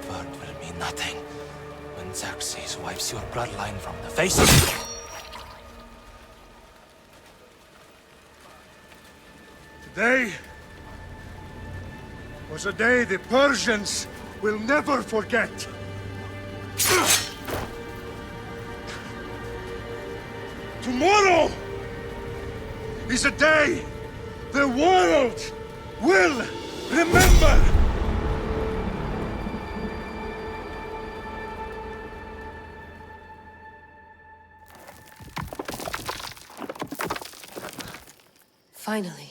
word will mean nothing when Xerxes wipes your bloodline from the face. Today was a day the Persians will never forget. Tomorrow is a day the world will remember. Finally.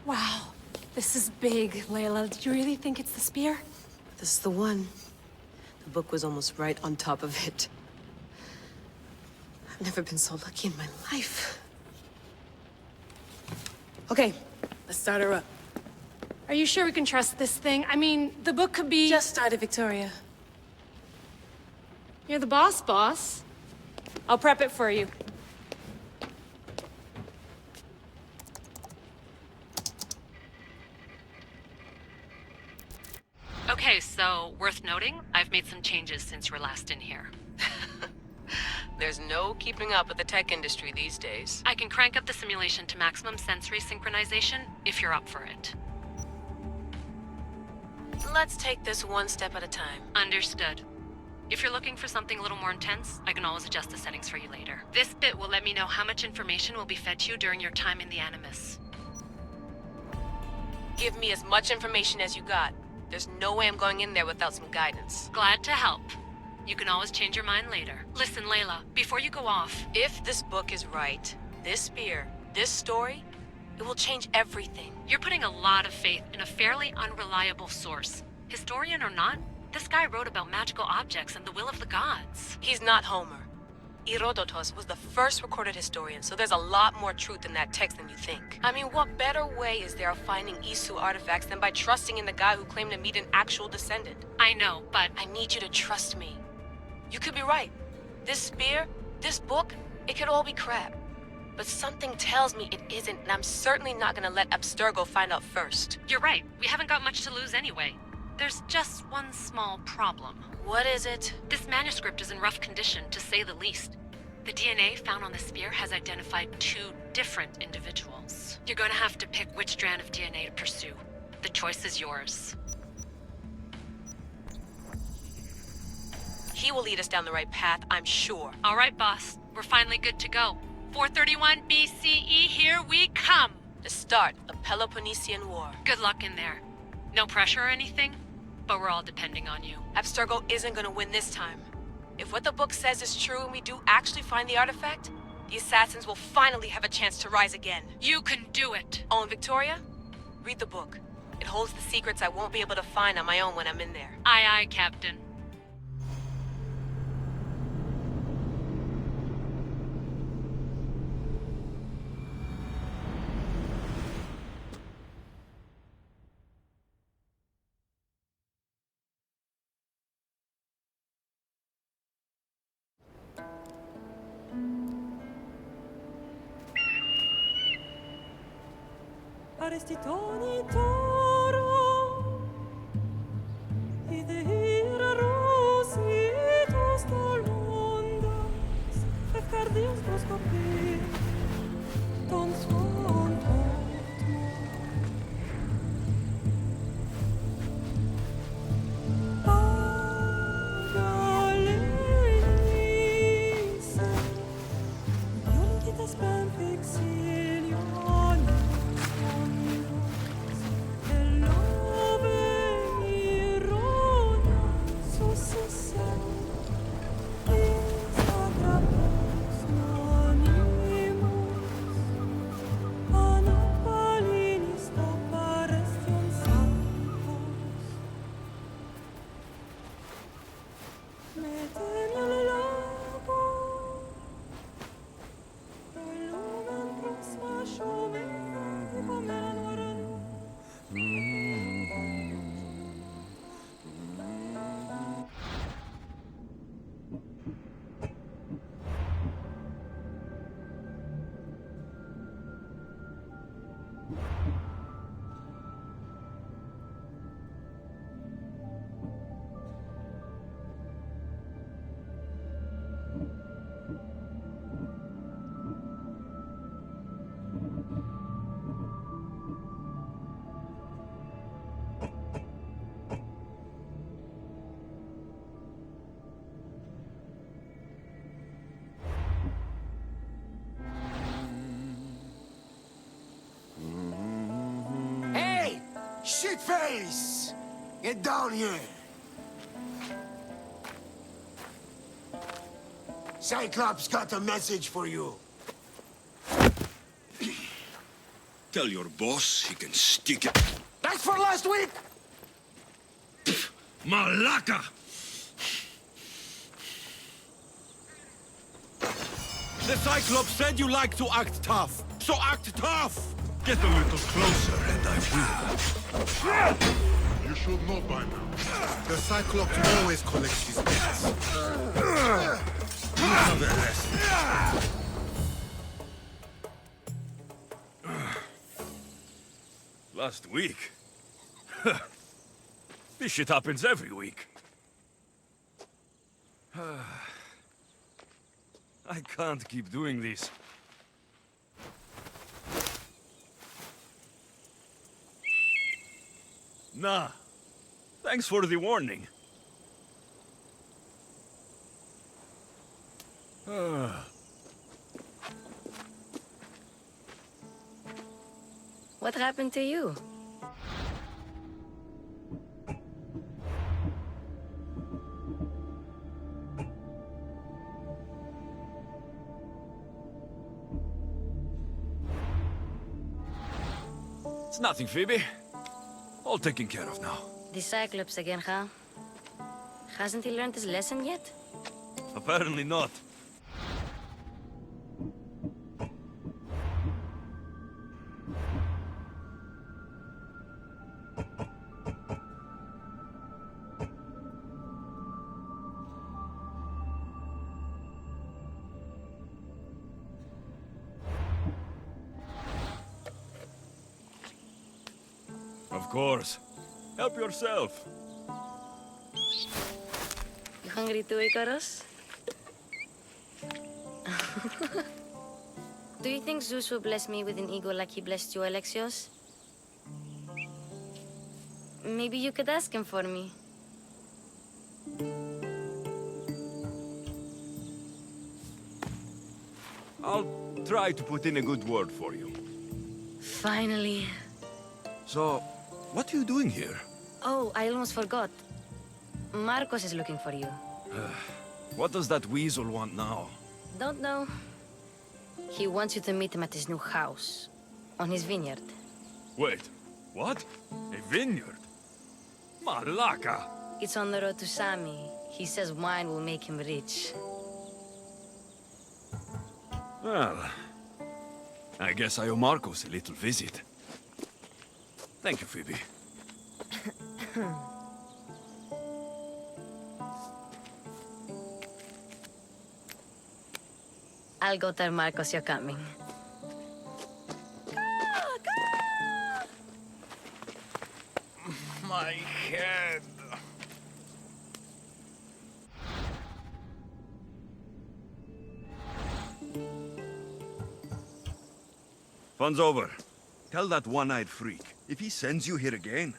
Wow, this is big, Layla. Did you really think it's the spear? This is the one. The book was almost right on top of it. I've never been so lucky in my life. Okay, let's start her up. Are you sure we can trust this thing? I mean, the book could be... Just started, Victoria. You're the boss. I'll prep it for you. Okay, so, worth noting, I've made some changes since you were last in here. There's no keeping up with the tech industry these days. I can crank up the simulation to maximum sensory synchronization, if you're up for it. Let's take this one step at a time. Understood. If you're looking for something a little more intense, I can always adjust the settings for you later. This bit will let me know how much information will be fed to you during your time in the Animus. Give me as much information as you got. There's no way I'm going in there without some guidance. Glad to help. You can always change your mind later. Listen, Layla, before you go off... If this book is right, this spear, this story, it will change everything. You're putting a lot of faith in a fairly unreliable source. Historian or not, this guy wrote about magical objects and the will of the gods. He's not Homer. Herodotus was the first recorded historian, so there's a lot more truth in that text than you think. I mean, what better way is there of finding Isu artifacts than by trusting in the guy who claimed to meet an actual descendant? I know, but... I need you to trust me. You could be right. This spear, this book, it could all be crap. But something tells me it isn't, and I'm certainly not gonna let Abstergo find out first. You're right. We haven't got much to lose anyway. There's just one small problem. What is it? This manuscript is in rough condition, to say the least. The DNA found on the spear has identified 2 different individuals. You're going to have to pick which strand of DNA to pursue. The choice is yours. He will lead us down the right path, I'm sure. All right, boss. We're finally good to go. 431 BCE, here we come! The start of Peloponnesian War. Good luck in there. No pressure or anything, but we're all depending on you. Abstergo isn't gonna win this time. If what the book says is true and we do actually find the artifact, the assassins will finally have a chance to rise again. You can do it! Oh, and Victoria? Read the book. It holds the secrets I won't be able to find on my own when I'm in there. Aye, aye, Captain. Arestitoni toro, idehira rositos dolondas, efcardios proscopir, ton son Pagalenise, iunditas ben fixilionis, face! Get down here! Cyclops got a message for you. Tell your boss he can stick it. That's for last week! Malaka! The Cyclops said you like to act tough, so act tough! Get a little closer and I will. You should know by now. The Cyclops always collects his debts. You have a lesson. Last week? This shit happens every week. I can't keep doing this. Nah. Thanks for the warning. What happened to you? It's nothing, Phoebe. All taken care of now. The Cyclops again, huh? Hasn't he learned his lesson yet? Apparently not. Of course. Help yourself. You hungry too, Icarus? Do you think Zeus will bless me with an ego like he blessed you, Alexios? Maybe you could ask him for me. I'll try to put in a good word for you. Finally. So, what are you doing here? Oh, I almost forgot. Marcos is looking for you. What does that weasel want now? Don't know. He wants you to meet him at his new house. On his vineyard. Wait, what? A vineyard? Malaka! It's on the road to Sami. He says wine will make him rich. Well, I guess I owe Marcos a little visit. Thank you, Phoebe. I'll go tell Marcos you're coming. My head. Fun's over. Tell that one-eyed freak, if he sends you here again,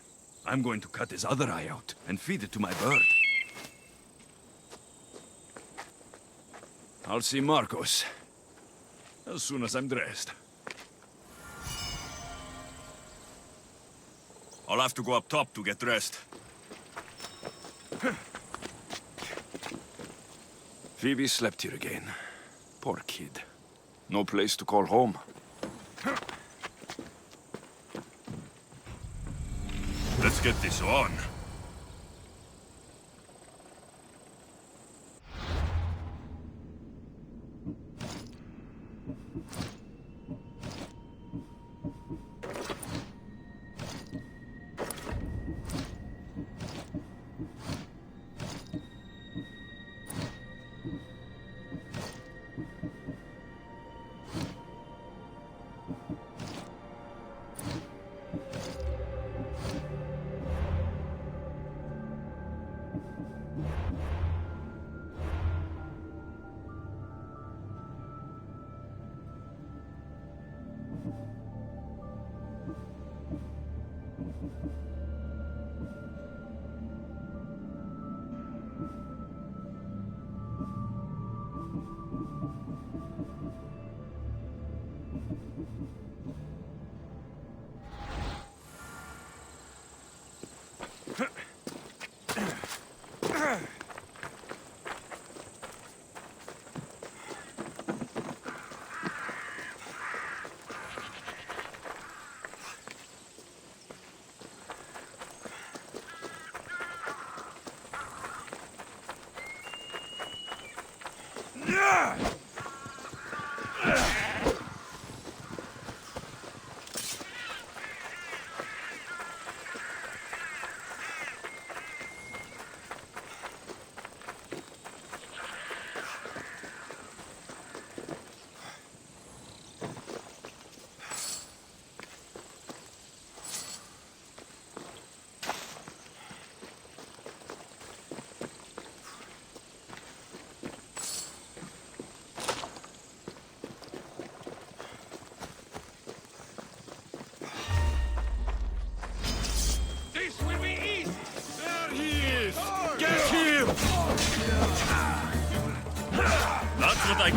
I'm going to cut his other eye out and feed it to my bird. I'll see Marcos as soon as I'm dressed. I'll have to go up top to get dressed. Phoebe slept here again. Poor kid. No place to call home. Let's get this on.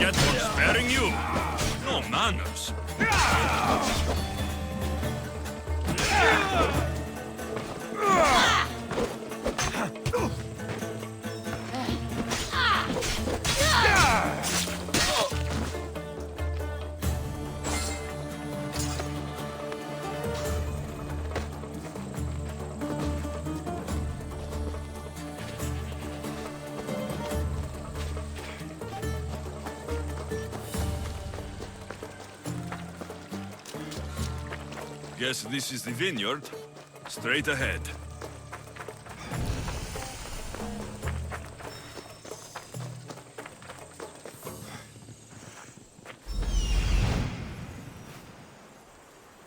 forget what's sparing you? No manners. Guess this is the vineyard. Straight ahead.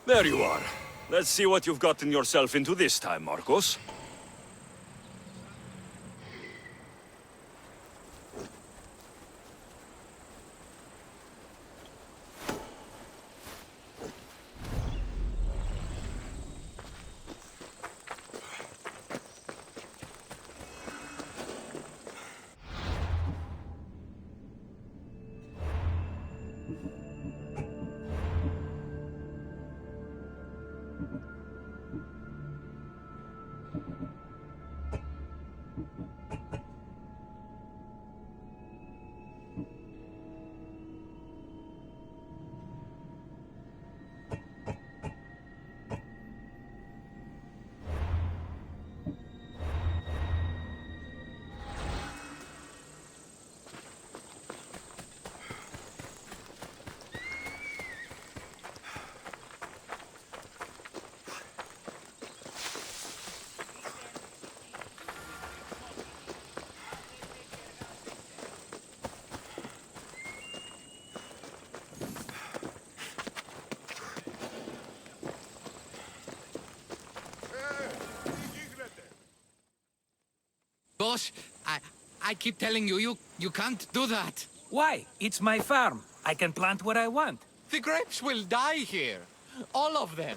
There you are. Let's see what you've gotten yourself into this time, Marcos. Boss, I keep telling you, you can't do that. Why? It's my farm. I can plant what I want. The grapes will die here. All of them.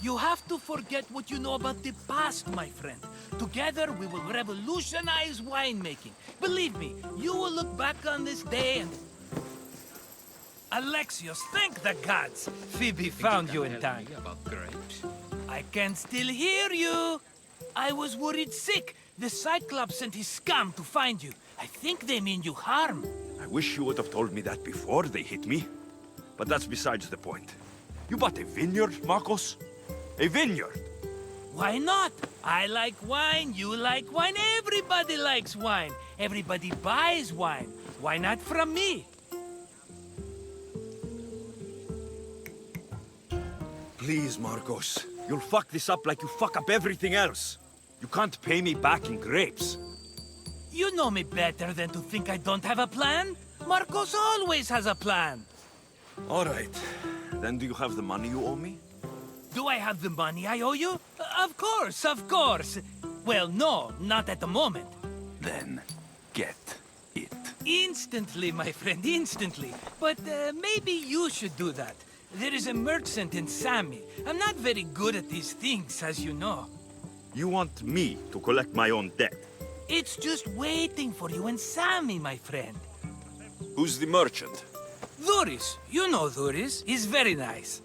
You have to forget what you know about the past, my friend. Together, we will revolutionize winemaking. Believe me, you will look back on this day and... Alexios, thank the gods! Phoebe found you in time. About grapes? I can still hear you! I was worried sick. The Cyclops sent his scum to find you. I think they mean you harm. I wish you would have told me that before they hit me. But that's besides the point. You bought a vineyard, Marcos? A vineyard? Why not? I like wine, you like wine, everybody likes wine. Everybody buys wine. Why not from me? Please, Marcos. You'll fuck this up like you fuck up everything else. You can't pay me back in grapes. You know me better than to think I don't have a plan. Marcos always has a plan. All right. Then do you have the money you owe me? Do I have the money I owe you? Of course, of course. Well, no, not at the moment. Then get it. Instantly, my friend, instantly. But maybe you should do that. There is a merchant in Sami. I'm not very good at these things, as you know. You want me to collect my own debt? It's just waiting for you in Sami, my friend. Who's the merchant? Dhuris. You know Dhuris. He's very nice.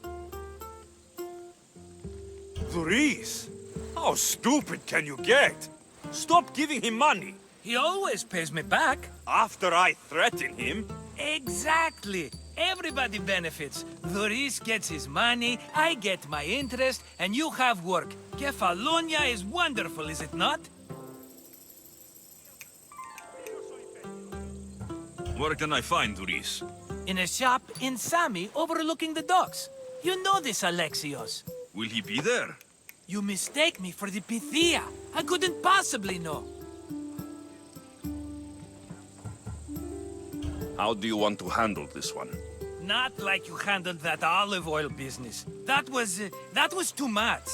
Dhuris? How stupid can you get? Stop giving him money. He always pays me back. After I threaten him? Exactly. Everybody benefits. Dhuris gets his money, I get my interest, and you have work. Kefalonia is wonderful, is it not? Where can I find Dhuris? In a shop in Sami overlooking the docks. You know this, Alexios. Will he be there? You mistake me for the Pythia. I couldn't possibly know. How do you want to handle this one? Not like you handled that olive oil business. That was too much.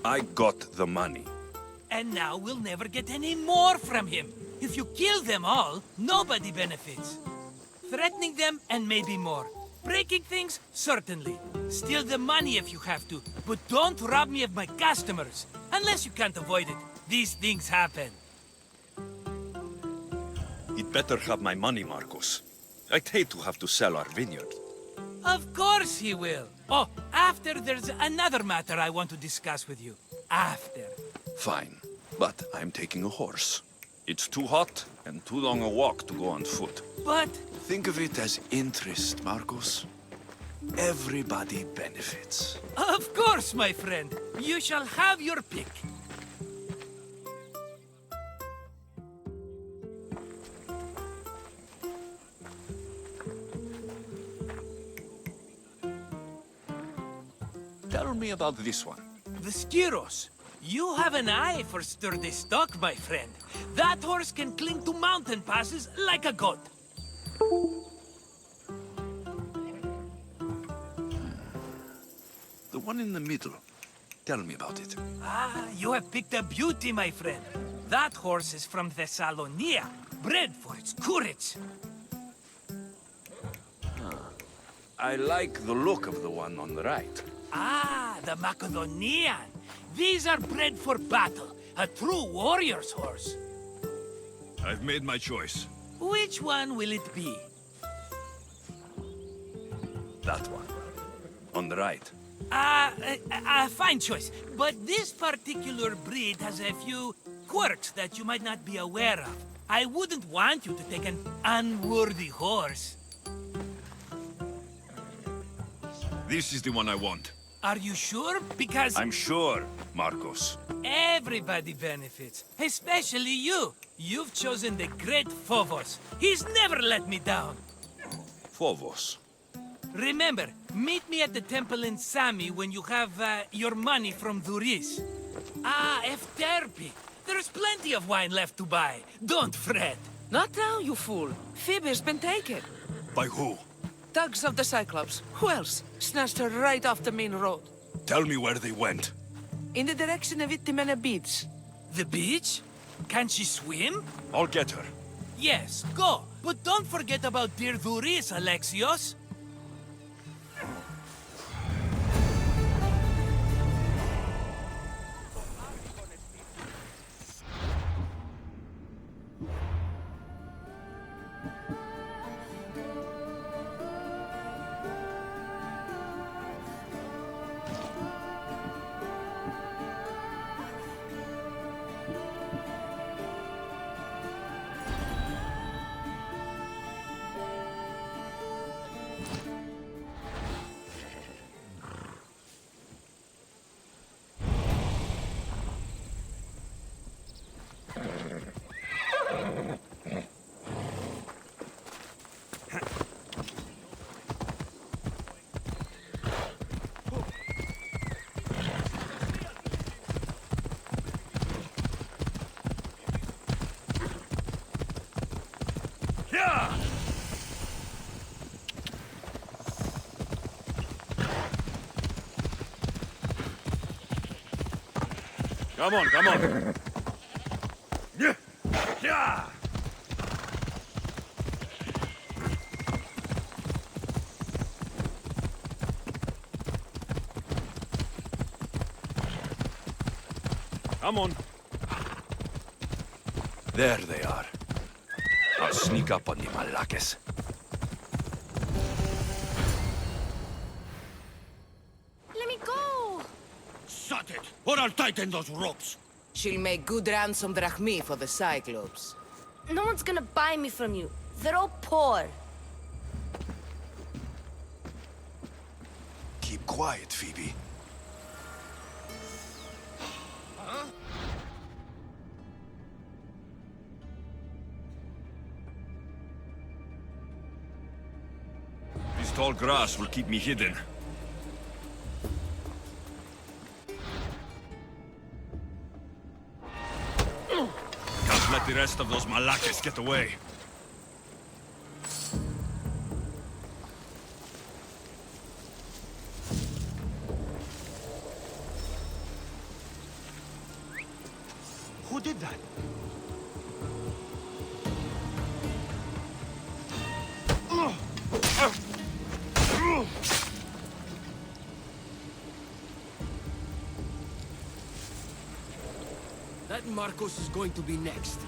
I got the money. And now we'll never get any more from him. If you kill them all, nobody benefits. Threatening them, and maybe more. Breaking things, certainly. Steal the money if you have to, but don't rob me of my customers. Unless you can't avoid it. These things happen. He'd better have my money, Marcos. I'd hate to have to sell our vineyard. Of course he will. Oh, after there's another matter I want to discuss with you. After. Fine, but I'm taking a horse. It's too hot and too long a walk to go on foot. But... Think of it as interest, Marcos. Everybody benefits. Of course, my friend. You shall have your pick. Tell me about this one. The Skiros. You have an eye for sturdy stock, my friend. That horse can cling to mountain passes like a goat. The one in the middle. Tell me about it. Ah, you have picked a beauty, my friend. That horse is from Thessalonia, bred for its courage. I like the look of the one on the right. Ah, the Macedonian. These are bred for battle. A true warrior's horse. I've made my choice. Which one will it be? That one. On the right. Fine choice. But this particular breed has a few quirks that you might not be aware of. I wouldn't want you to take an unworthy horse. This is the one I want. Are you sure? Because... I'm sure, Marcos. everybody benefits. Especially you. You've chosen the great Phobos. He's never let me down. Phobos. Remember, meet me at the temple in Sami when you have your money from Duris. Ah, Efterpi. There's plenty of wine left to buy. Don't fret. Not now, you fool. Phoebe's been taken. By who? Thugs of the Cyclops. Who else? Snatched her right off the main road. Tell me where they went. In the direction of Itimena Beach. The beach? Can she swim? I'll get her. Yes, go. But don't forget about dear Duris, Alexios. Come on, come on. Come on. There they are. I'll sneak up on the Malakes. Let me go! Shut it, or I'll tighten those ropes. She'll make good ransom drachmi for the Cyclops. No one's gonna buy me from you. They're all poor. Keep quiet, Phoebe. This tall grass will keep me hidden. Can't let the rest of those Malakes get away. Who did that? That Marcos is going to be next.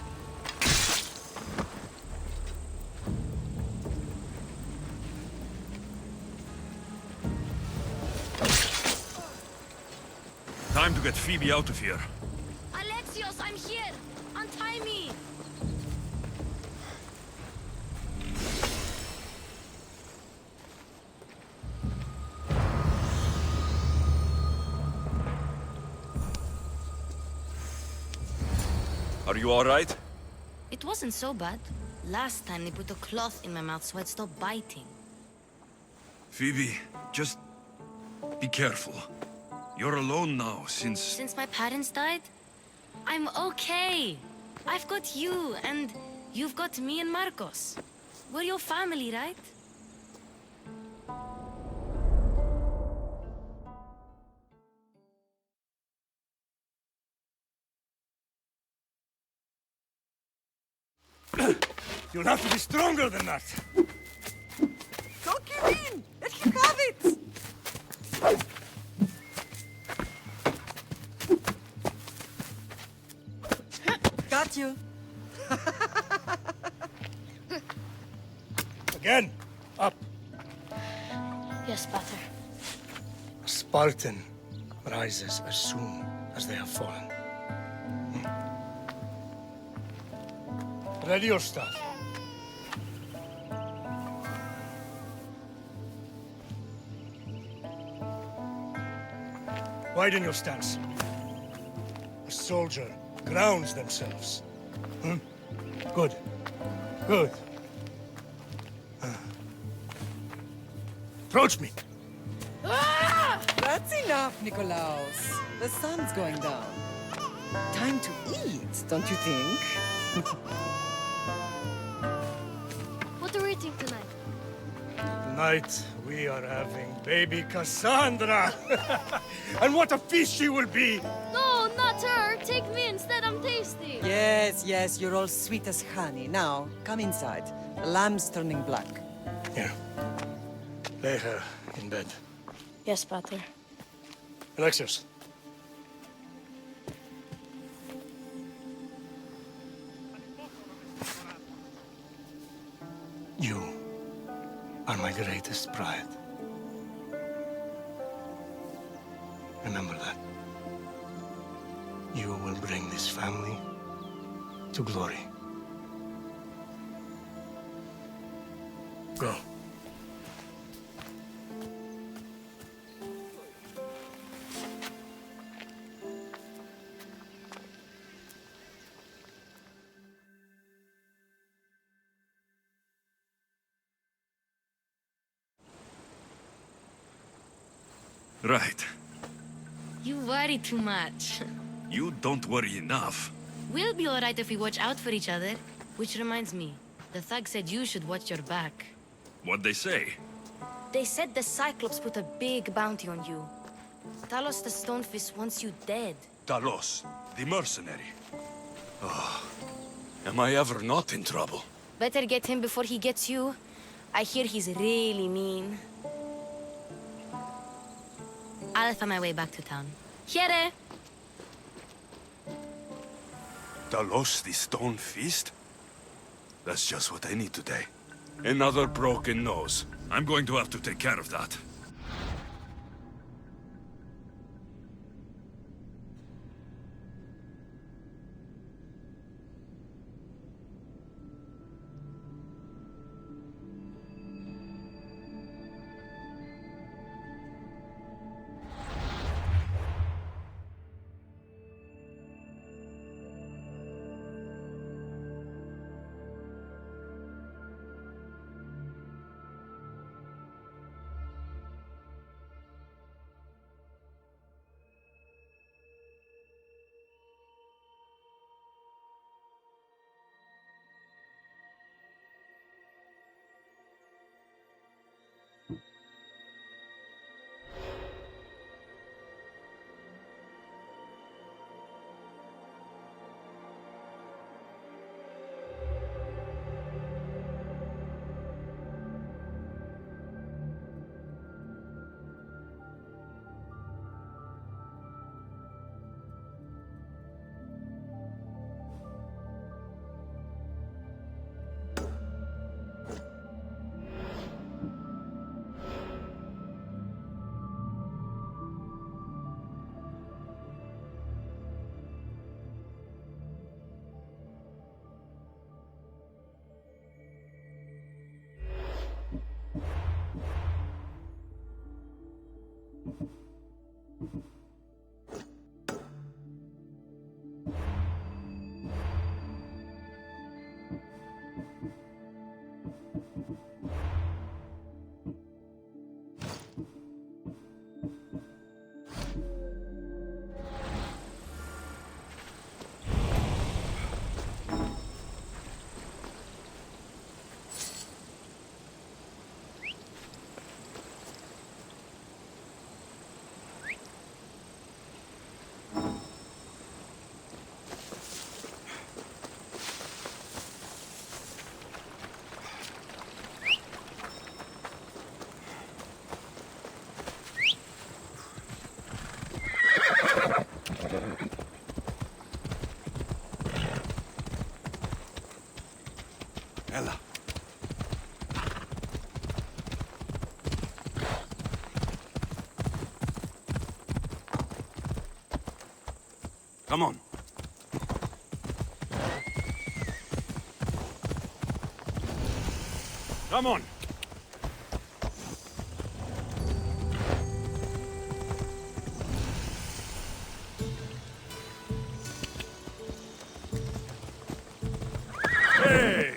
Time to get Phoebe out of here. Alexios, I'm here! Untie me! Are you all right? It wasn't so bad. Last time they put a cloth in my mouth so I'd stop biting. Phoebe, just be careful. You're alone now since... Since my parents died, I'm okay. I've got you, and you've got me and Marcos. We're your family, right? You'll have to be stronger than that. Don't give in! Let him have it! Got you. Again, up. Yes, Pater. A Spartan rises as soon as they have fallen. Ready your staff. Widen your stance. A soldier grounds themselves. Good. Good. Approach me. That's enough, Nikolaos. The sun's going down. Time to eat, don't you think? What are we eating tonight? Tonight, we are having baby Cassandra. And what a feast she will be! No, not her! Take me instead, I'm tasty! Yes, yes, you're all sweet as honey. Now, come inside. The lamb's turning black. Here. Lay her in bed. Yes, Pater. Alexios. You are my greatest pride. Remember that. You will bring this family to glory. Go. Right. You worry too much. You don't worry enough. We'll be alright if we watch out for each other. Which reminds me, the thug said you should watch your back. What'd they say? They said the Cyclops put a big bounty on you. Talos the Stonefist wants you dead. Talos, the mercenary. Oh, am I ever not in trouble? Better get him before he gets you. I hear he's really mean. I'll find my way back to town. Here! Talos, the stone fist? That's just what I need today. Another broken nose. I'm going to have to take care of that. Ella. Come on. Come on. Hey!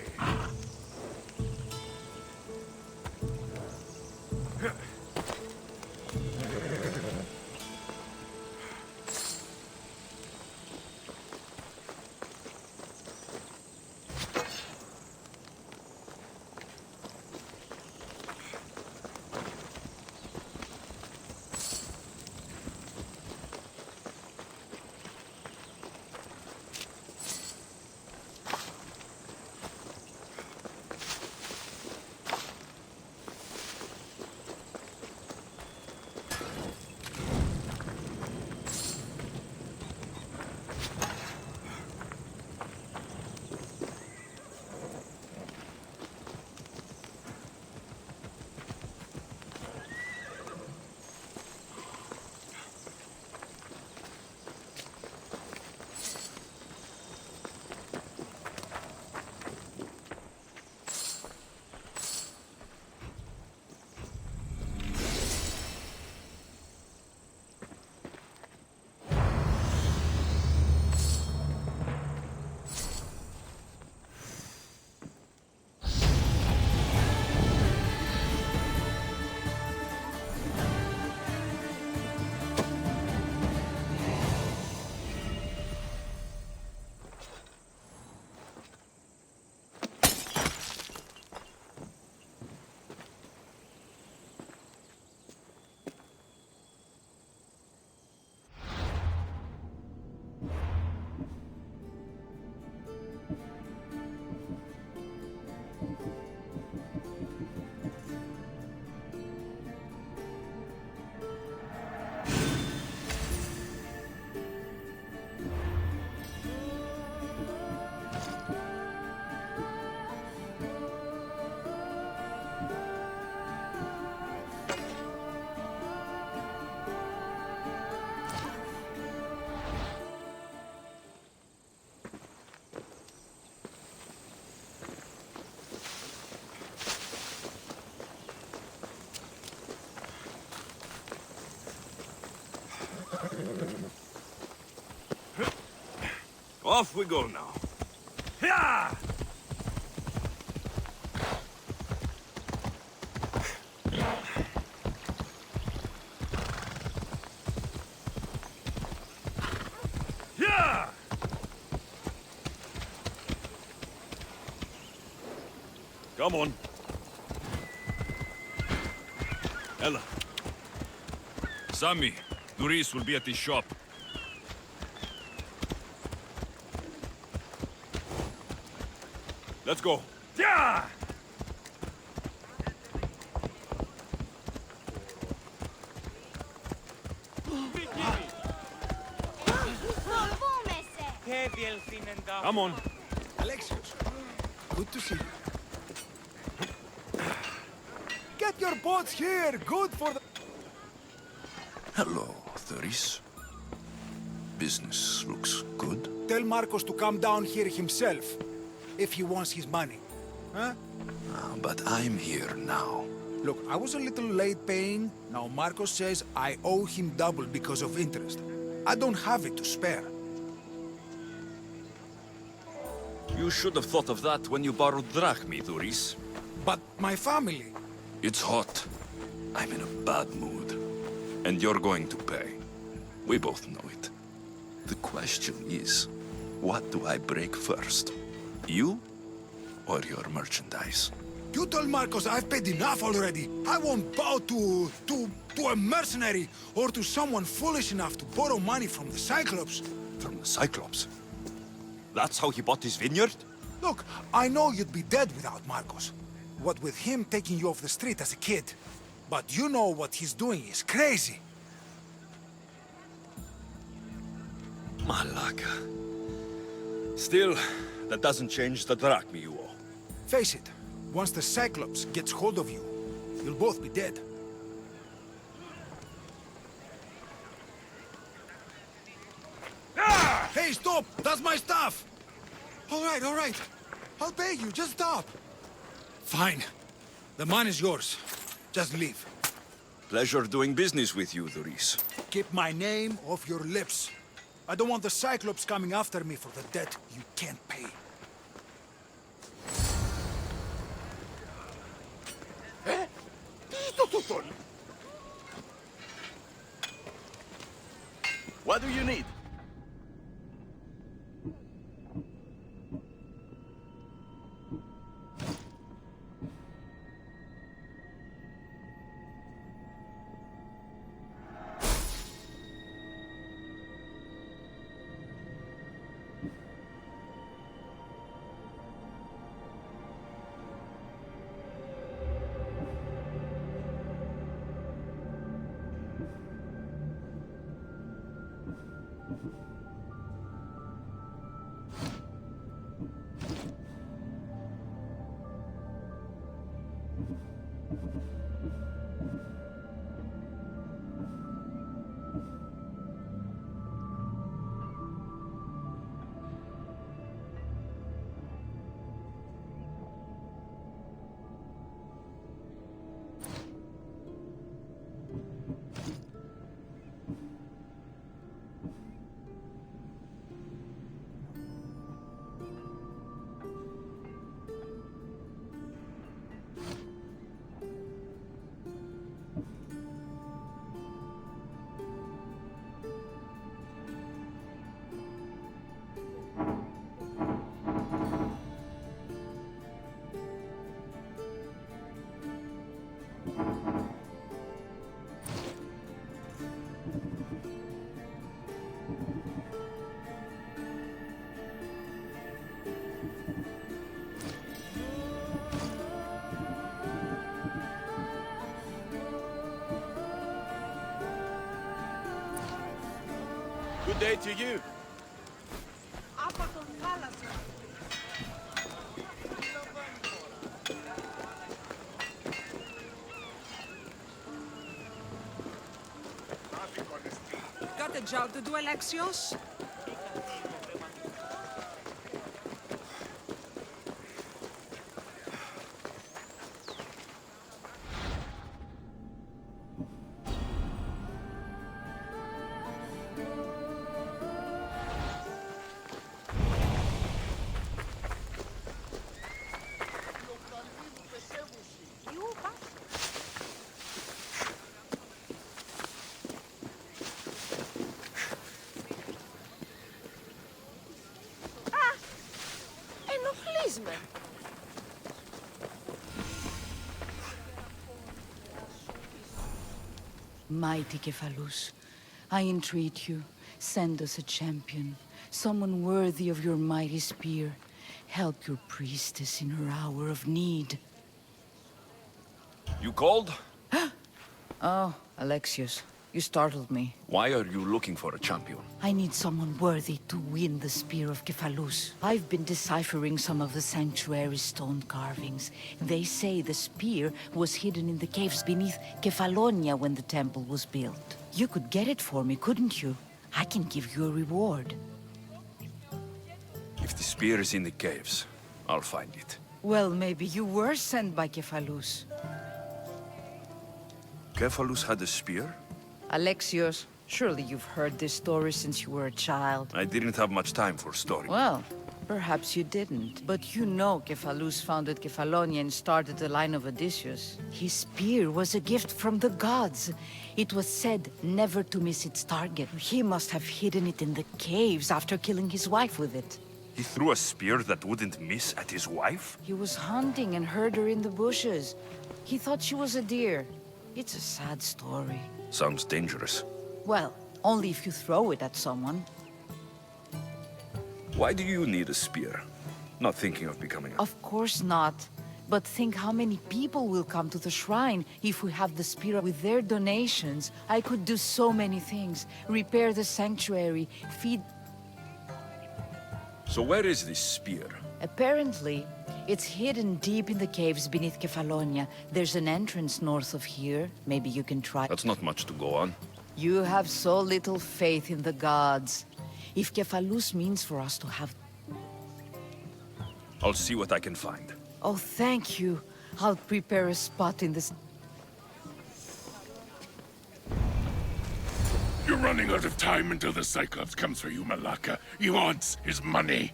Off we go now. Yeah! Yeah! Come on. Ella. Sammy, Doris will be at the shop. Let's go. Yeah! Come on. Alexios, good to see you. Get your boats here. Good for the... Hello, Doris. Business looks good. Tell Marcos to come down here himself, if he wants his money. Huh? But I'm here now. Look, I was a little late paying. Now Marcos says I owe him double because of interest. I don't have it to spare. You should have thought of that when you borrowed drachmi, Duris. But my family... It's hot. I'm in a bad mood. And you're going to pay. We both know it. The question is, what do I break first? You or your merchandise? You told Marcos I've paid enough already. I won't bow to a mercenary or to someone foolish enough to borrow money from the Cyclops. From the Cyclops? That's how he bought his vineyard? Look, I know you'd be dead without Marcos. What with him taking you off the street as a kid. But you know what he's doing is crazy. Malaka. Still, that doesn't change the drachmi you owe. Face it, once the Cyclops gets hold of you, you'll both be dead. Ah! Hey, stop! That's my stuff! All right. I'll pay you, just stop. Fine. The man is yours. Just leave. Pleasure doing business with you, Duris. Keep my name off your lips. I don't want the Cyclops coming after me for the debt you can't pay. What do you need? Good day to you. Got a job to do, Alexios? Mighty Kephalus, I entreat you, send us a champion, someone worthy of your mighty spear. Help your priestess in her hour of need. You called? Oh, Alexios, you startled me. Why are you looking for a champion? I need someone worthy to win the spear of Kephalus. I've been deciphering some of the sanctuary's stone carvings. They say the spear was hidden in the caves beneath Kefalonia when the temple was built. You could get it for me, couldn't you? I can give you a reward. If the spear is in the caves, I'll find it. Well, maybe you were sent by Kephalus. Cephalus had a spear? Alexios, surely you've heard this story since you were a child. I didn't have much time for story. Well, perhaps you didn't. But you know Cephalus founded Kefalonia and started the line of Odysseus. His spear was a gift from the gods. It was said never to miss its target. He must have hidden it in the caves after killing his wife with it. He threw a spear that wouldn't miss at his wife? He was hunting and heard her in the bushes. He thought she was a deer. It's a sad story. Sounds dangerous. Well, only if you throw it at someone. Why do you need a spear? Not thinking of becoming a... Of course not. But think how many people will come to the shrine if we have the spear with their donations. I could do so many things. Repair the sanctuary, feed... So where is this spear? Apparently, it's hidden deep in the caves beneath Kefalonia. There's an entrance north of here. Maybe you can try... That's not much to go on. You have so little faith in the gods. If Cephalus means for us to have... I'll see what I can find. Oh, thank you. I'll prepare a spot in this... You're running out of time until the Cyclops comes for you, Malaka. He wants his money.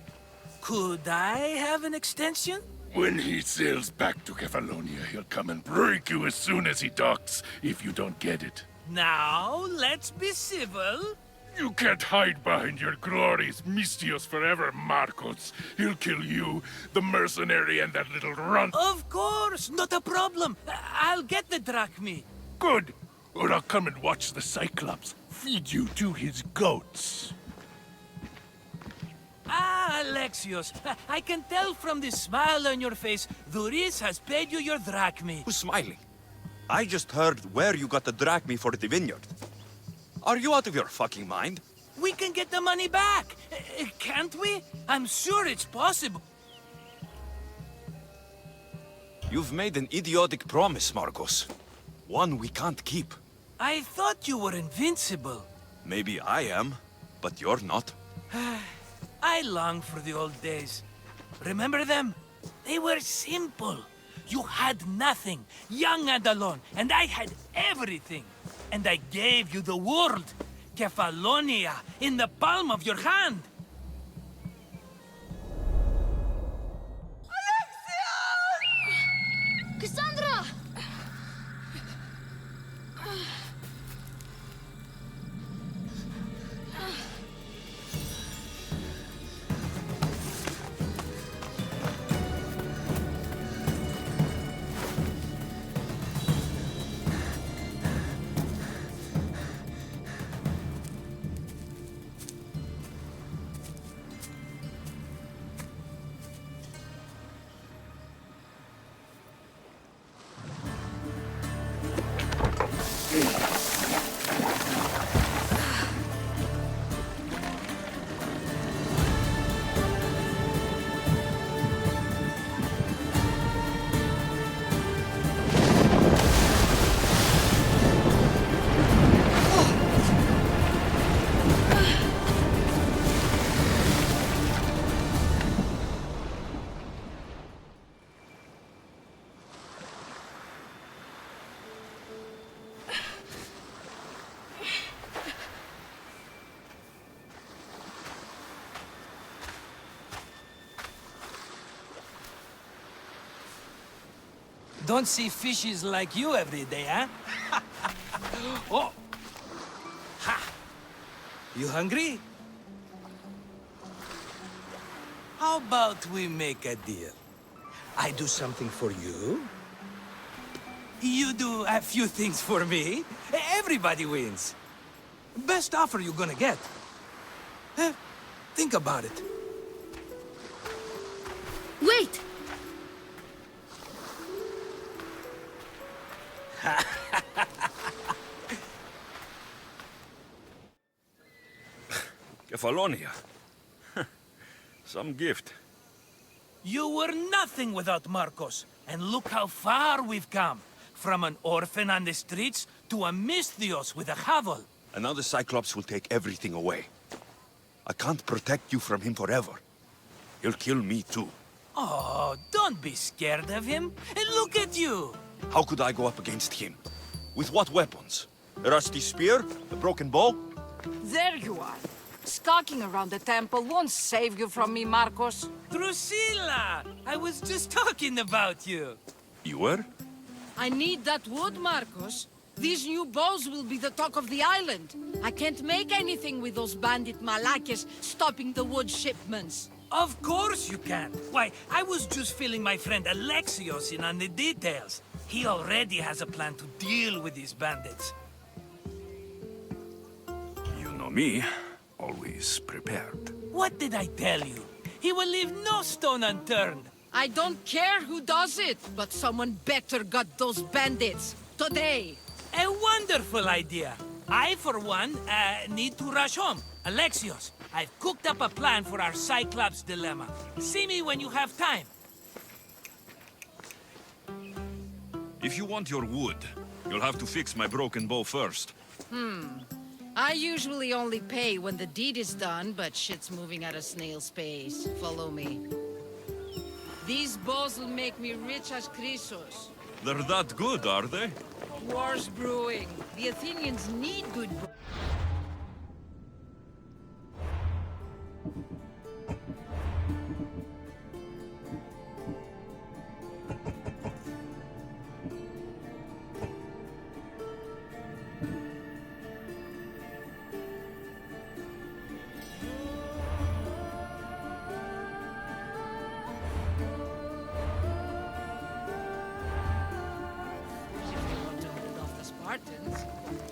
Could I have an extension? When he sails back to Kefalonia, he'll come and break you as soon as he docks, if you don't get it. Now, let's be civil. You can't hide behind your glories, Mystios forever, Marcos. He'll kill you, the mercenary, and that little runt. Of course, not a problem. I'll get the drachmi. Good. Or I'll come and watch the Cyclops feed you to his goats. Ah, Alexios, I can tell from the smile on your face, Duris has paid you your drachmi. Who's smiling? I just heard where you got the drachmi for the vineyard. Are you out of your fucking mind? We can get the money back, can't we? I'm sure it's possible. You've made an idiotic promise, Marcos. One we can't keep. I thought you were invincible. Maybe I am, but you're not. I long for the old days. Remember them? They were simple. You had nothing, young and alone, and I had everything. And I gave you the world, Kefalonia, in the palm of your hand. Cassandra! Don't see fishes like you every day, huh? Oh! Ha! You hungry? How about we make a deal? I do something for you. You do a few things for me. Everybody wins. Best offer you're gonna get. Think about it. Wait! Kefalonia. Some gift. You were nothing without Marcos, and look how far we've come. From an orphan on the streets to a Mystios with a hovel. And now the Cyclops will take everything away. I can't protect you from him forever. He'll kill me too. Oh, don't be scared of him. And look at you. How could I go up against him? With what weapons? A rusty spear? A broken bow? There you are. Skulking around the temple won't save you from me, Marcos. Drusilla! I was just talking about you. You were? I need that wood, Marcos. These new bows will be the talk of the island. I can't make anything with those bandit malakes stopping the wood shipments. Of course you can. Why, I was just filling my friend Alexios in on the details. He already has a plan to deal with these bandits. You know me. Always prepared. What did I tell you? He will leave no stone unturned. I don't care who does it, but someone better got those bandits. Today. A wonderful idea. I, for one, need to rush home. Alexios, I've cooked up a plan for our Cyclops dilemma. See me when you have time. If you want your wood, you'll have to fix my broken bow first. I usually only pay when the deed is done, but shit's moving at a snail's pace. Follow me. These bows will make me rich as Chrysos. They're that good, are they? War's brewing. The Athenians need good bows.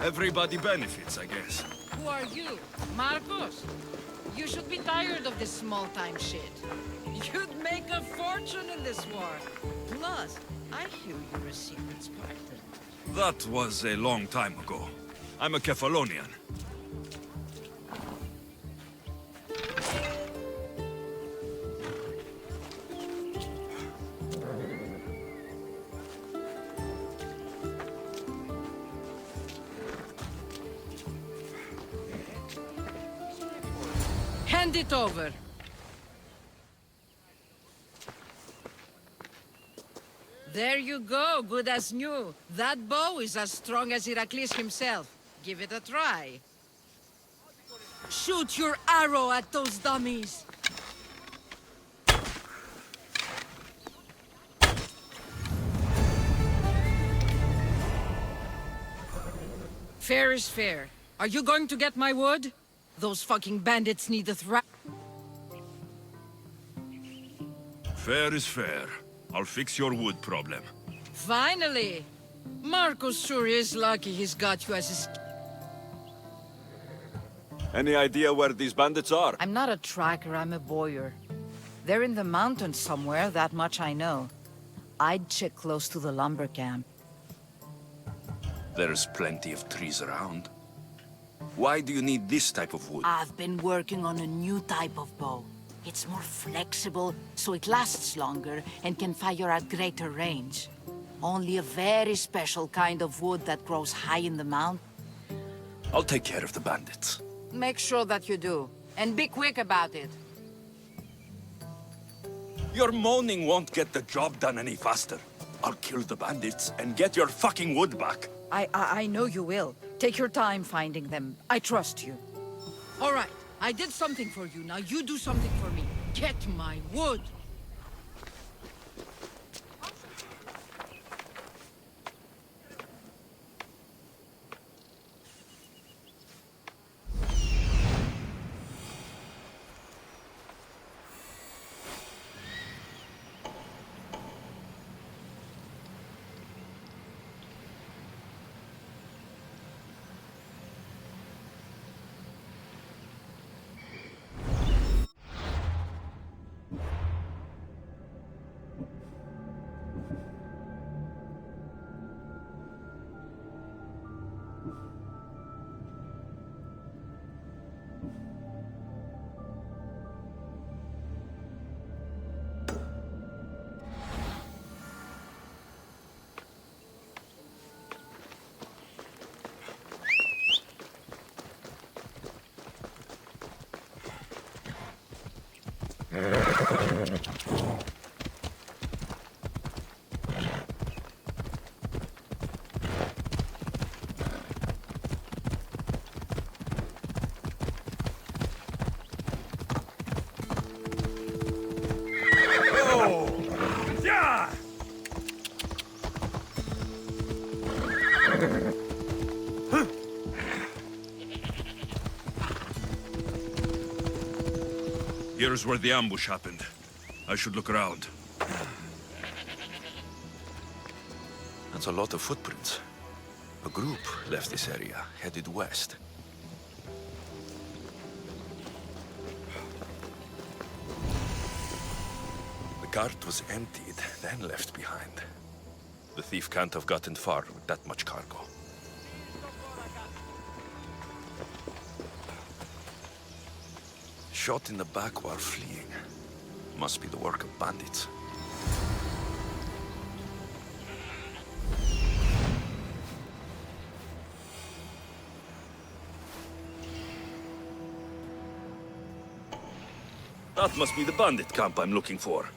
Everybody benefits, I guess. Who are you? Marcos? You should be tired of this small-time shit. You'd make a fortune in this war. Plus, I hear you're a secret Spartan. That was a long time ago. I'm a Kephalonian. Hand it over. There you go, good as new. That bow is as strong as Heracles himself. Give it a try. Shoot your arrow at those dummies. Fair is fair. Are you going to get my wood? Those fucking bandits need a Fair is fair. I'll fix your wood problem. Finally! Marcos sure is lucky he's got you as his... Any idea where these bandits are? I'm not a tracker, I'm a boyer. They're in the mountains somewhere, that much I know. I'd check close to the lumber camp. There's plenty of trees around. Why do you need this type of wood? I've been working on a new type of bow. It's more flexible, so it lasts longer and can fire at greater range. Only a very special kind of wood that grows high in the mountain. I'll take care of the bandits. Make sure that you do. And be quick about it. Your moaning won't get the job done any faster. I'll kill the bandits and get your fucking wood back. I know you will. Take your time finding them. I trust you. All right. I did something for you. Now you do something for me. Get my wood. Here's where the ambush happened. I should look around. That's a lot of footprints. A group left this area, headed west. The cart was emptied, then left behind. The thief can't have gotten far with that much cargo. Shot in the back while fleeing. Must be the work of bandits. That must be the bandit camp I'm looking for.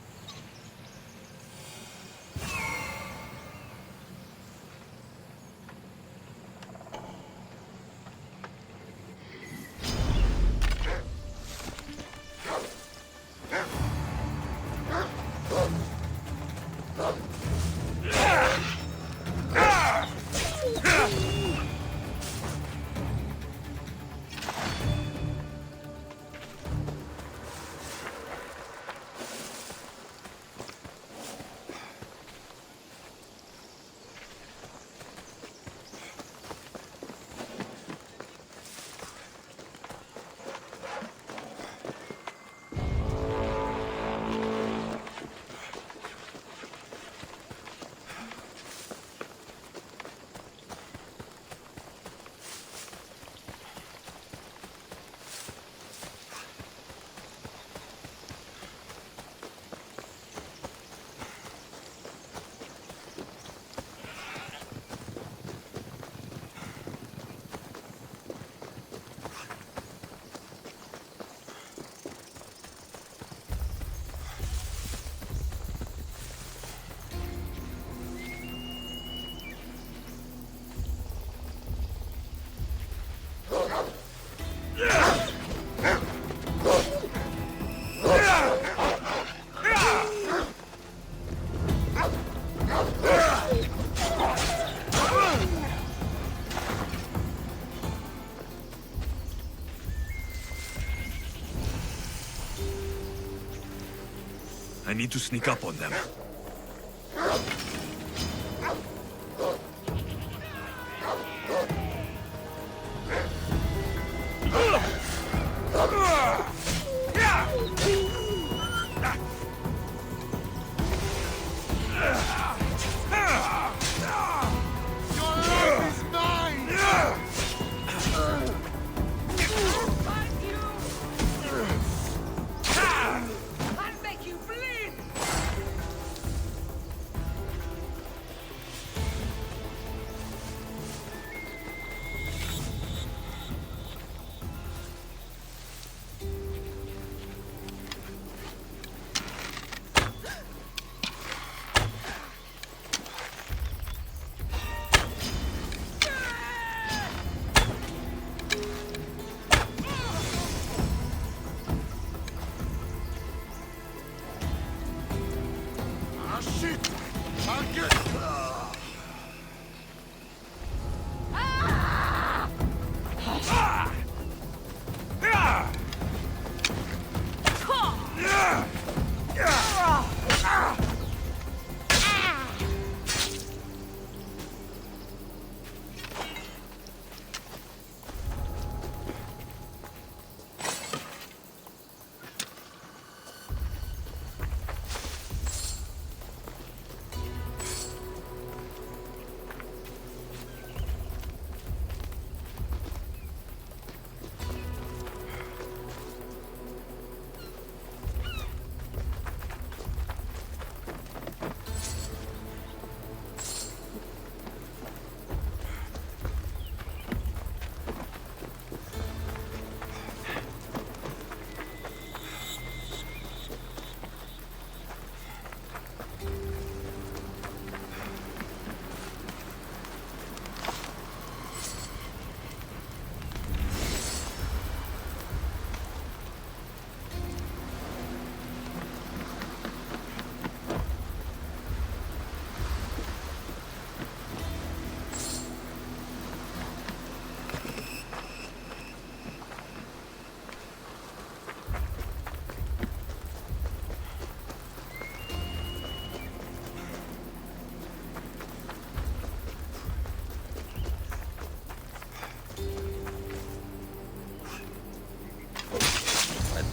I need to sneak up on them.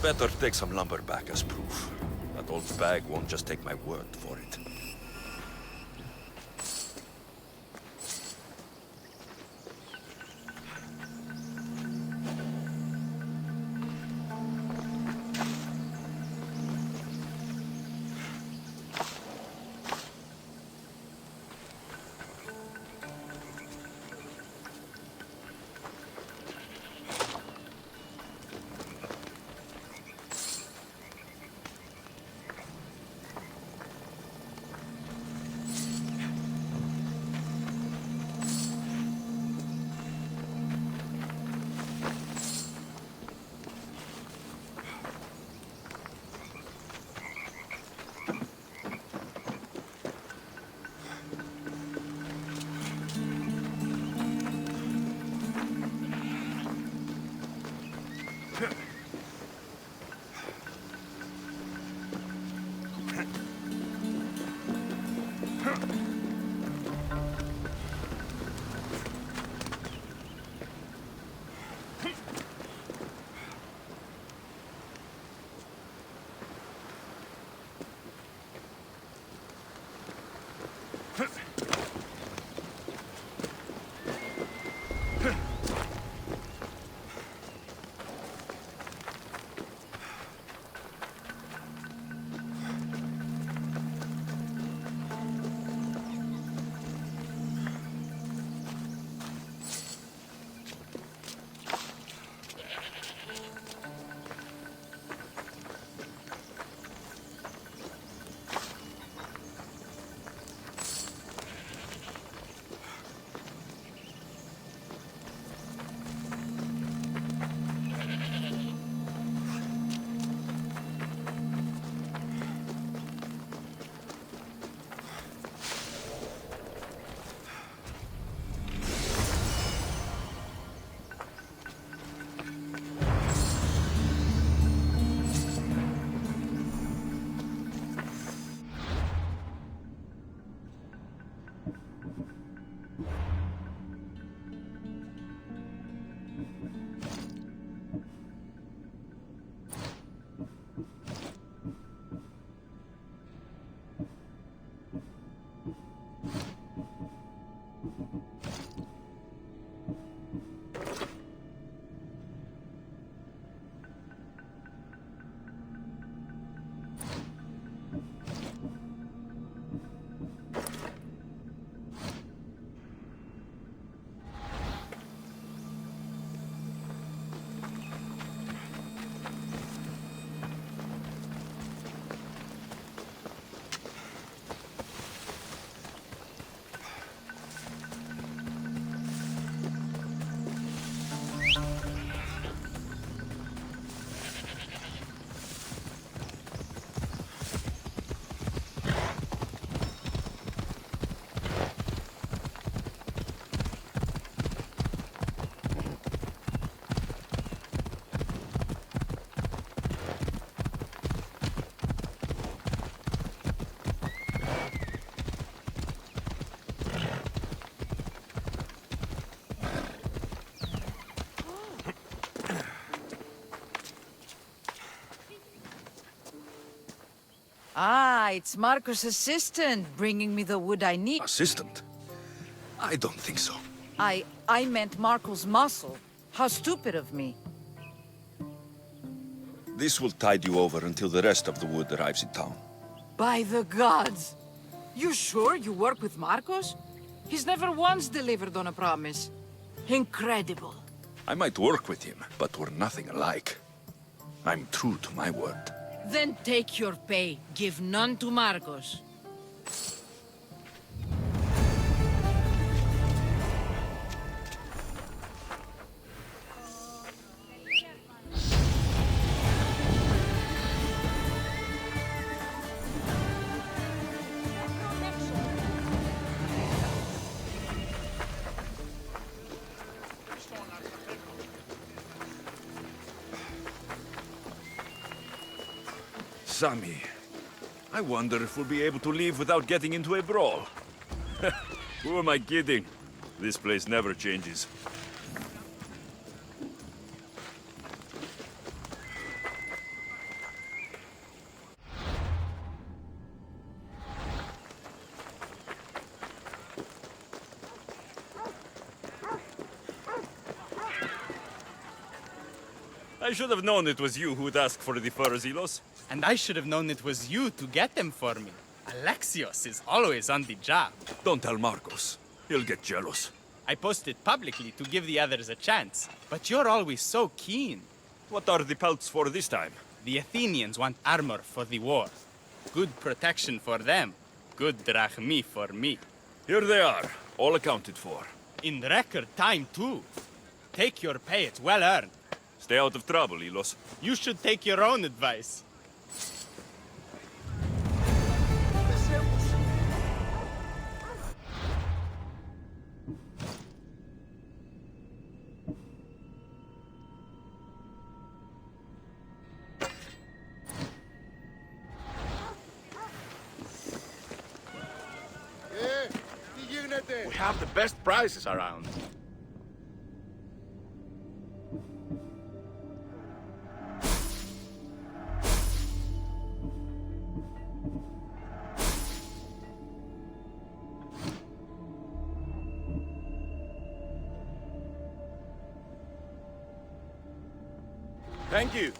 Better take some lumber back as proof. That old bag won't just take my word for it. Ah, it's Marco's assistant bringing me the wood I need. Assistant? I don't think so. I meant Marco's muscle. How stupid of me. This will tide you over until the rest of the wood arrives in town. By the gods! You sure you work with Marcos? He's never once delivered on a promise. Incredible. I might work with him, but we're nothing alike. I'm true to my word. Then take your pay. Give none to Marcos. Sammy, I wonder if we'll be able to leave without getting into a brawl. Who am I kidding? This place never changes. I should have known it was you who'd ask for the furs, Ilos. And I should have known it was you to get them for me. Alexios is always on the job. Don't tell Marcos. He'll get jealous. I posted publicly to give the others a chance, but you're always so keen. What are the pelts for this time? The Athenians want armor for the war. Good protection for them. Good drachmi for me. Here they are, all accounted for. In record time, too. Take your pay, it's well earned. Stay out of trouble, Ilos. You should take your own advice. We have the best prices around. Thank you.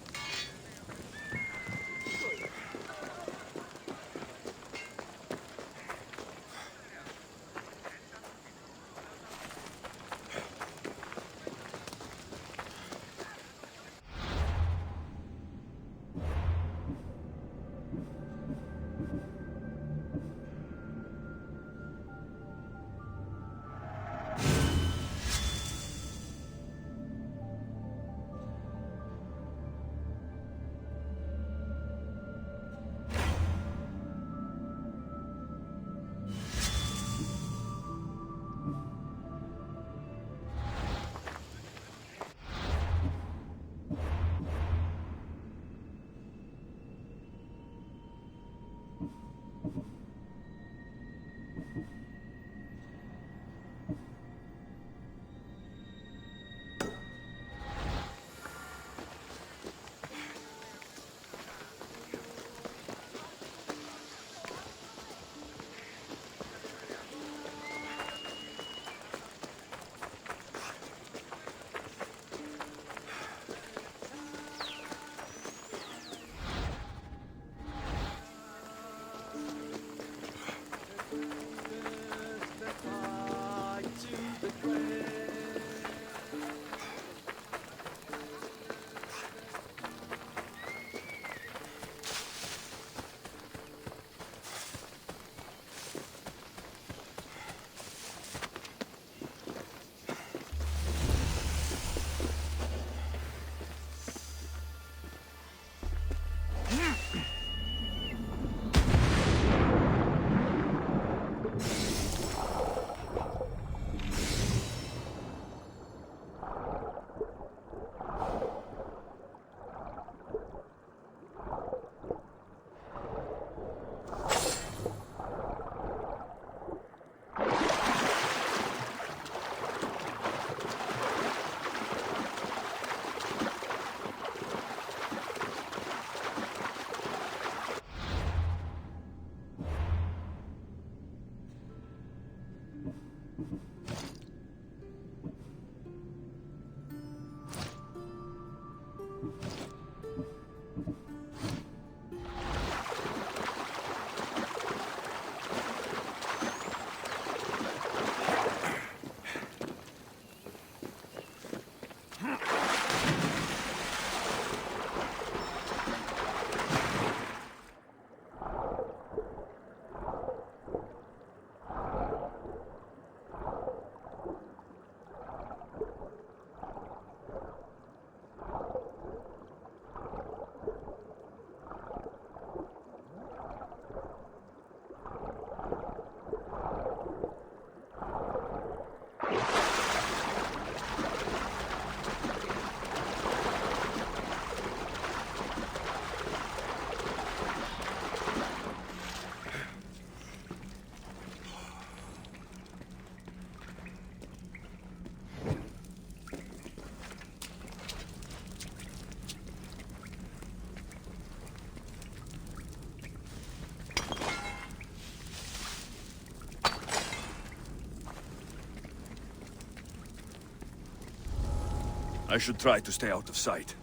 I should try to stay out of sight.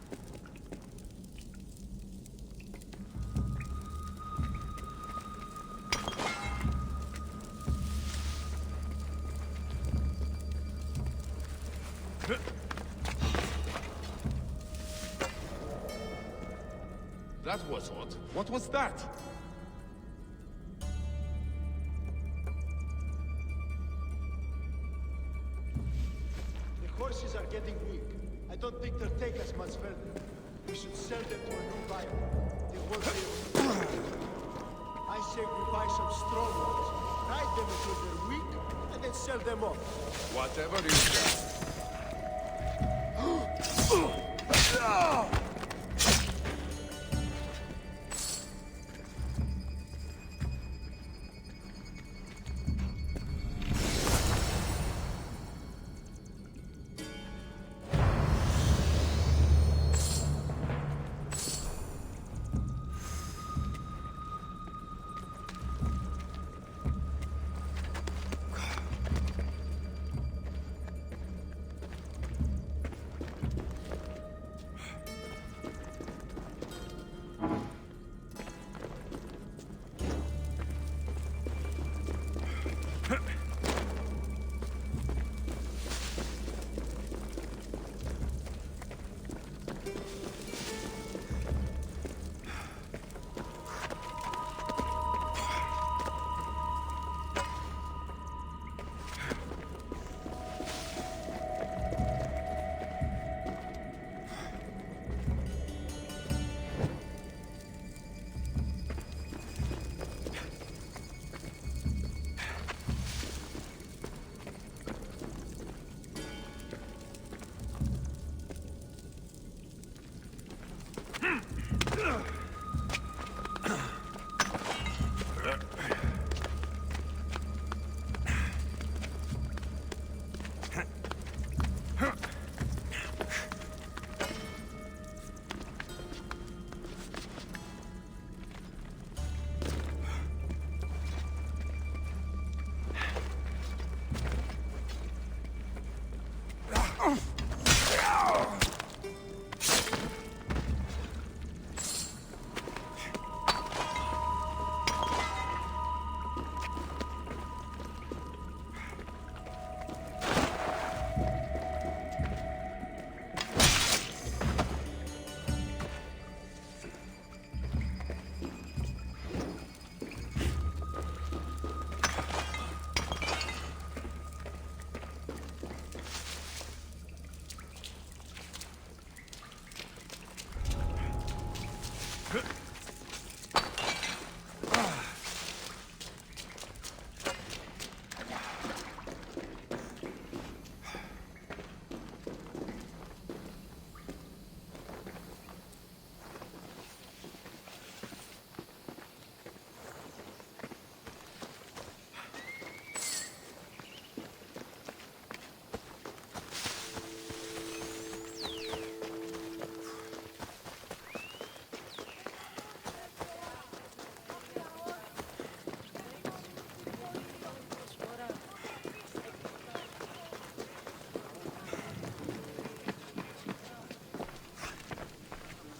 That was odd. What was that? The horses are getting weak. I don't think they'll take us much further. We should sell them to a new buyer. They won't be able to. I say we buy some strong ones, ride them until they're weak, and then sell them off. Whatever you say.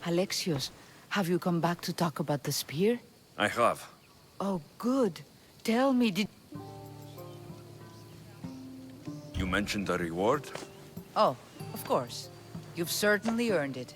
Alexios, have you come back to talk about the spear? I have. Oh, good. Tell me, did... You mentioned a reward? Oh, of course. You've certainly earned it.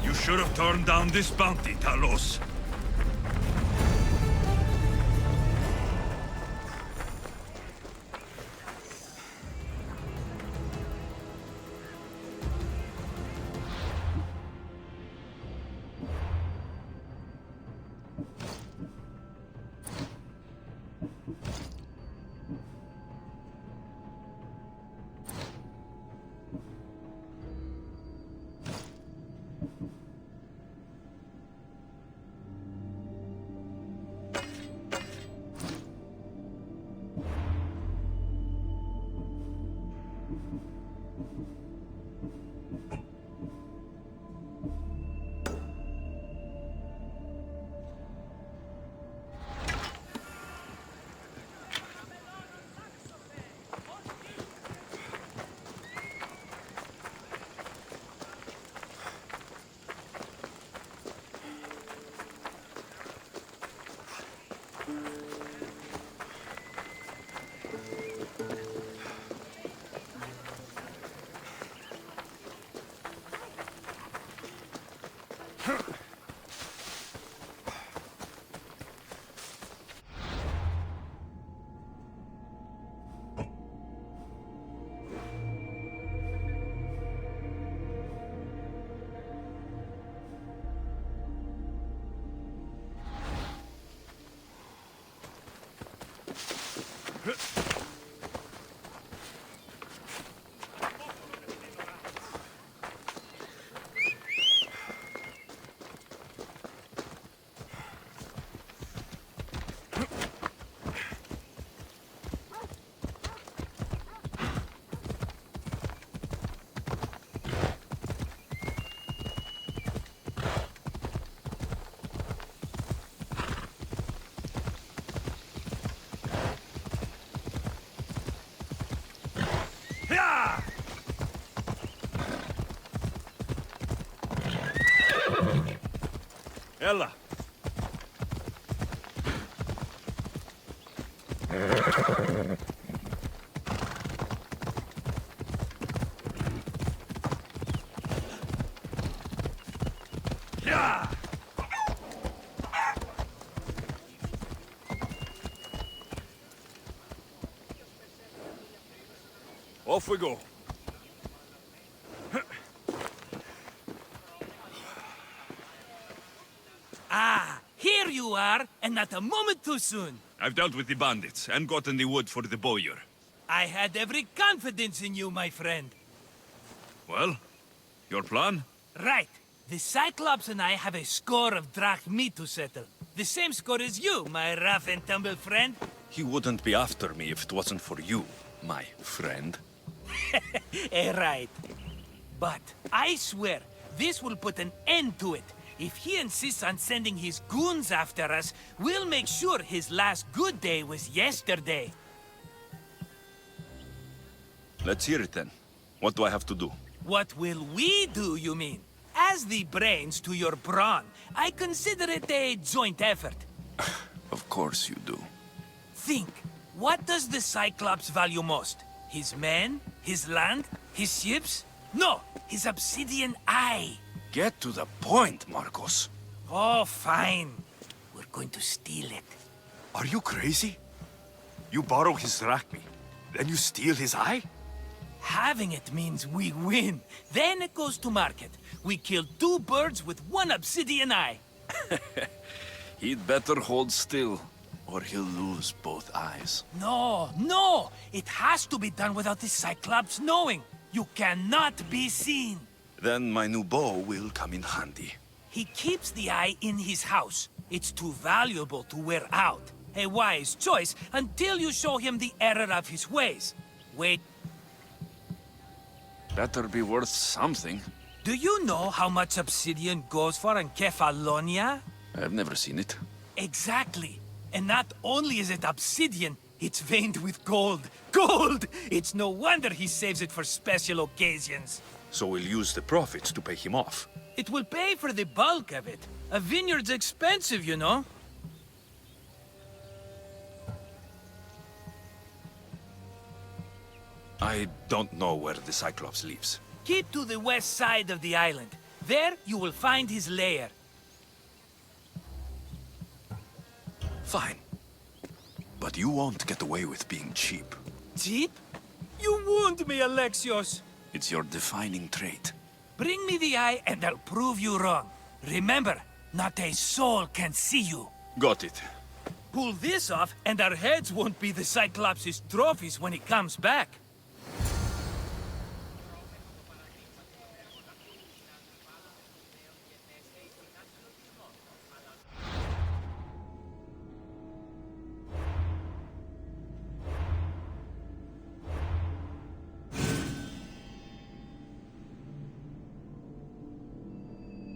You should have turned down this bounty, Talos. Ella. Off we go. Ah, here you are, and not a moment too soon. I've dealt with the bandits and gotten the wood for the bowyer. I had every confidence in you, my friend. Well, your plan? Right. The Cyclops and I have a score of drachmi to settle. The same score as you, my rough and tumble friend. He wouldn't be after me if it wasn't for you, my friend. Right. But I swear, this will put an end to it. If he insists on sending his goons after us, we'll make sure his last good day was yesterday. Let's hear it then. What do I have to do? What will we do, you mean? As the brains to your brawn, I consider it a joint effort. Of course you do. Think, what does the Cyclops value most? His men? His land? His ships? No, his obsidian eye. Get to the point, Marcos. Oh, fine. We're going to steal it. Are you crazy? You borrow his drachmi, then you steal his eye? Having it means we win. Then it goes to market. We kill 2 birds with 1 obsidian eye. He'd better hold still, or he'll lose both eyes. No! It has to be done without the Cyclops knowing. You cannot be seen. Then my new bow will come in handy. He keeps the eye in his house. It's too valuable to wear out. A wise choice until you show him the error of his ways. Wait. Better be worth something. Do you know how much obsidian goes for in Kefalonia? I've never seen it. Exactly. And not only is it obsidian, it's veined with gold. Gold! It's no wonder he saves it for special occasions. So we'll use the profits to pay him off. It will pay for the bulk of it. A vineyard's expensive, you know. I don't know where the Cyclops lives. Keep to the west side of the island. There, you will find his lair. Fine. But you won't get away with being cheap. Cheap? You wound me, Alexios. It's your defining trait. Bring me the eye and I'll prove you wrong. Remember, not a soul can see you. Got it. Pull this off and our heads won't be the Cyclops' trophies when he comes back.